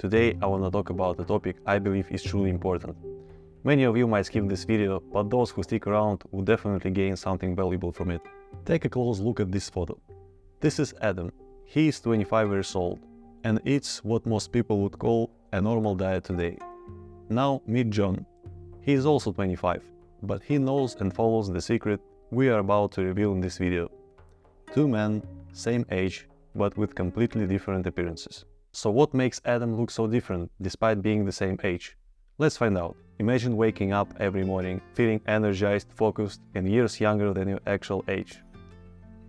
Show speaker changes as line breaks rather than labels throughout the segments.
Today I want to talk about a topic I believe is truly important. Many of you might skip this video, but those who stick around will definitely gain something valuable from it. Take a close look at this photo. This is Adam. He is 25 years old and eats what most people would call a normal diet today. Now meet John. He is also 25, but he knows and follows the secret we are about to reveal in this video. Two men, same age, but with completely different appearances. So what makes Adam look so different despite being the same age? Let's find out. Imagine waking up every morning, feeling energized, focused, and years younger than your actual age.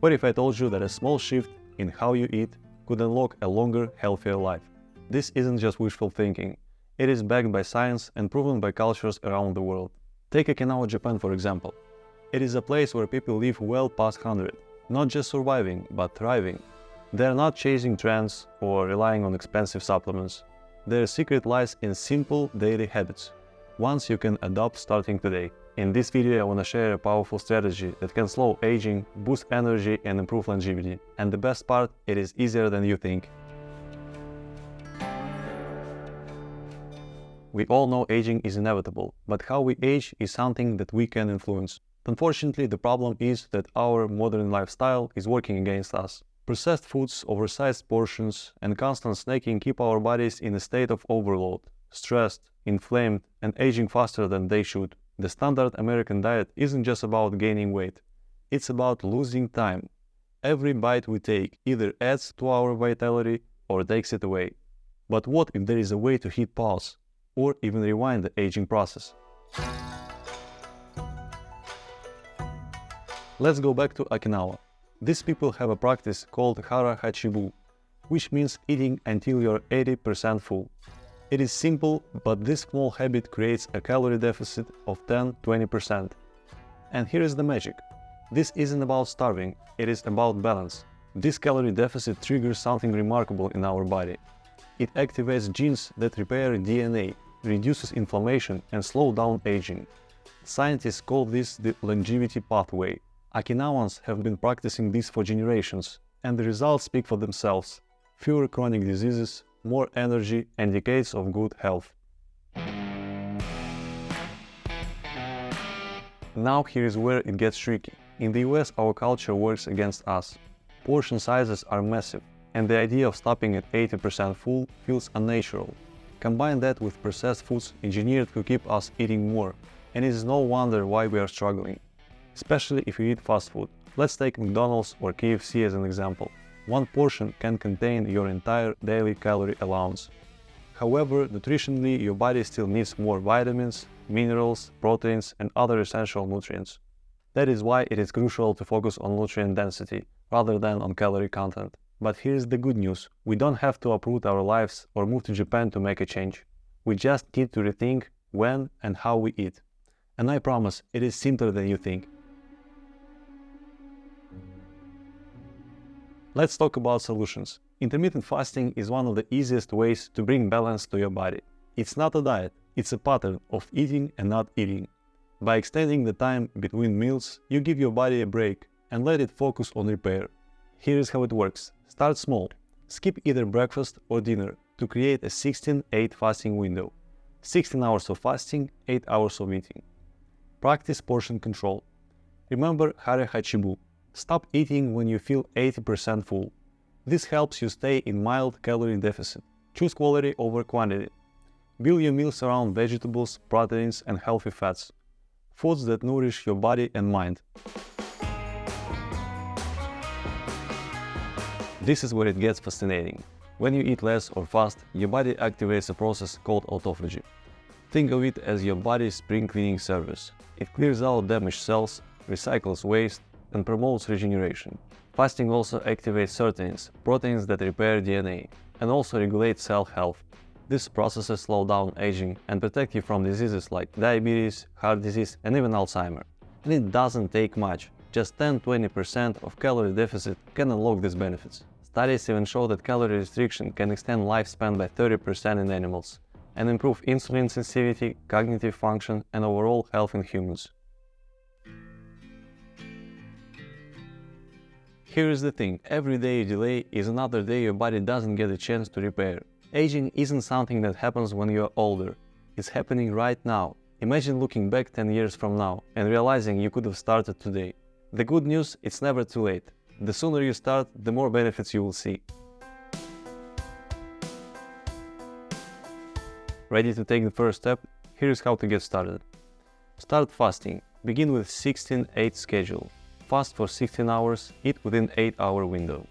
What if I told you that a small shift in how you eat could unlock a longer, healthier life? This isn't just wishful thinking. It is backed by science and proven by cultures around the world. Take Okinawa, Japan, for example. It is a place where people live well past 100, not just surviving, but thriving. They are not chasing trends or relying on expensive supplements. Their secret lies in simple daily habits, ones you can adopt starting today. In this video I want to share a powerful strategy that can slow aging, boost energy and improve longevity. And the best part, it is easier than you think. We all know aging is inevitable, but how we age is something that we can influence. Unfortunately, the problem is that our modern lifestyle is working against us. Processed foods, oversized portions, and constant snacking keep our bodies in a state of overload, stressed, inflamed, and aging faster than they should. The standard American diet isn't just about gaining weight, it's about losing time. Every bite we take either adds to our vitality or takes it away. But what if there is a way to hit pause, or even rewind the aging process? Let's go back to Okinawa. These people have a practice called Hara Hachi Bu, which means eating until you're 80% full. It is simple, but this small habit creates a calorie deficit of 10–20%. And here is the magic. This isn't about starving, it is about balance. This calorie deficit triggers something remarkable in our body. It activates genes that repair DNA, reduces inflammation, and slow down aging. Scientists call this the longevity pathway. Okinawans have been practicing this for generations, and the results speak for themselves. Fewer chronic diseases, more energy, and decades of good health. Now here is where it gets tricky. In the US, our culture works against us. Portion sizes are massive, and the idea of stopping at 80% full feels unnatural. Combine that with processed foods engineered to keep us eating more, and it is no wonder why we are struggling. Especially if you eat fast food. Let's take McDonald's or KFC as an example. One portion can contain your entire daily calorie allowance. However, nutritionally, your body still needs more vitamins, minerals, proteins, and other essential nutrients. That is why it is crucial to focus on nutrient density rather than on calorie content. But here's the good news. We don't have to uproot our lives or move to Japan to make a change. We just need to rethink when and how we eat. And I promise, it is simpler than you think. Let's talk about solutions. Intermittent fasting is one of the easiest ways to bring balance to your body. It's not a diet, it's a pattern of eating and not eating. By extending the time between meals, you give your body a break and let it focus on repair. Here is how it works. Start small. Skip either breakfast or dinner to create a 16-8 fasting window. 16 hours of fasting, 8 hours of eating. Practice portion control. Remember Hara Hachi Bu. Stop eating when you feel 80% full. This helps you stay in mild calorie deficit. Choose quality over quantity. Build your meals around vegetables, proteins, and healthy fats. Foods that nourish your body and mind. This is where it gets fascinating. When you eat less or fast, your body activates a process called autophagy. Think of it as your body's spring cleaning service. It clears out damaged cells, recycles waste, and promotes regeneration. Fasting also activates sirtuins, proteins that repair DNA, and also regulate cell health. These processes slow down aging and protect you from diseases like diabetes, heart disease, and even Alzheimer. And it doesn't take much. Just 10–20% of calorie deficit can unlock these benefits. Studies even show that calorie restriction can extend lifespan by 30% in animals and improve insulin sensitivity, cognitive function, and overall health in humans. Here is the thing, every day you delay is another day your body doesn't get a chance to repair. Aging isn't something that happens when you're older. It's happening right now. Imagine looking back 10 years from now and realizing you could have started today. The good news, it's never too late. The sooner you start, the more benefits you will see. Ready to take the first step? Here is how to get started. Start fasting. Begin with 16-8 schedule. Fast for 16 hours, eat within 8-hour window.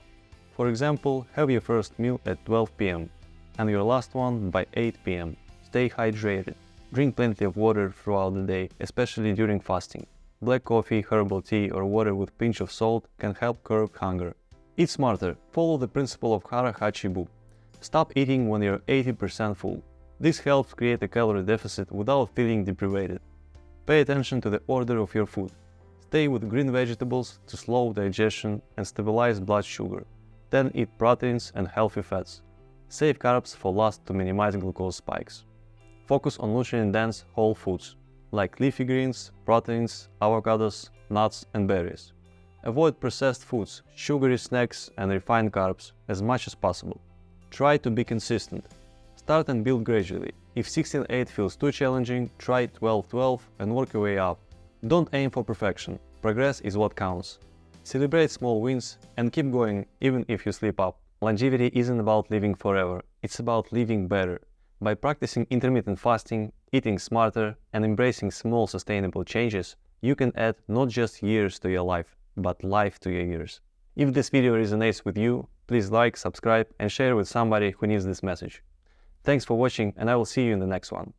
For example, have your first meal at 12 p.m. and your last one by 8 p.m. Stay hydrated. Drink plenty of water throughout the day, especially during fasting. Black coffee, herbal tea, or water with pinch of salt can help curb hunger. Eat smarter. Follow the principle of Hara Hachi Bu. Stop eating when you're 80% full. This helps create a calorie deficit without feeling deprived. Pay attention to the order of your food. Stay with green vegetables to slow digestion and stabilize blood sugar. Then eat proteins and healthy fats. Save carbs for last to minimize glucose spikes. Focus on nutrient-dense whole foods, like leafy greens, proteins, avocados, nuts, and berries. Avoid processed foods, sugary snacks, and refined carbs as much as possible. Try to be consistent. Start and build gradually. If 16-8 feels too challenging, try 12-12 and work your way up. Don't aim for perfection. Progress is what counts. Celebrate small wins and keep going even if you slip up. Longevity isn't about living forever, it's about living better. By practicing intermittent fasting, eating smarter, and embracing small sustainable changes, you can add not just years to your life, but life to your years. If this video resonates with you, please like, subscribe, and share with somebody who needs this message. Thanks for watching, and I will see you in the next one.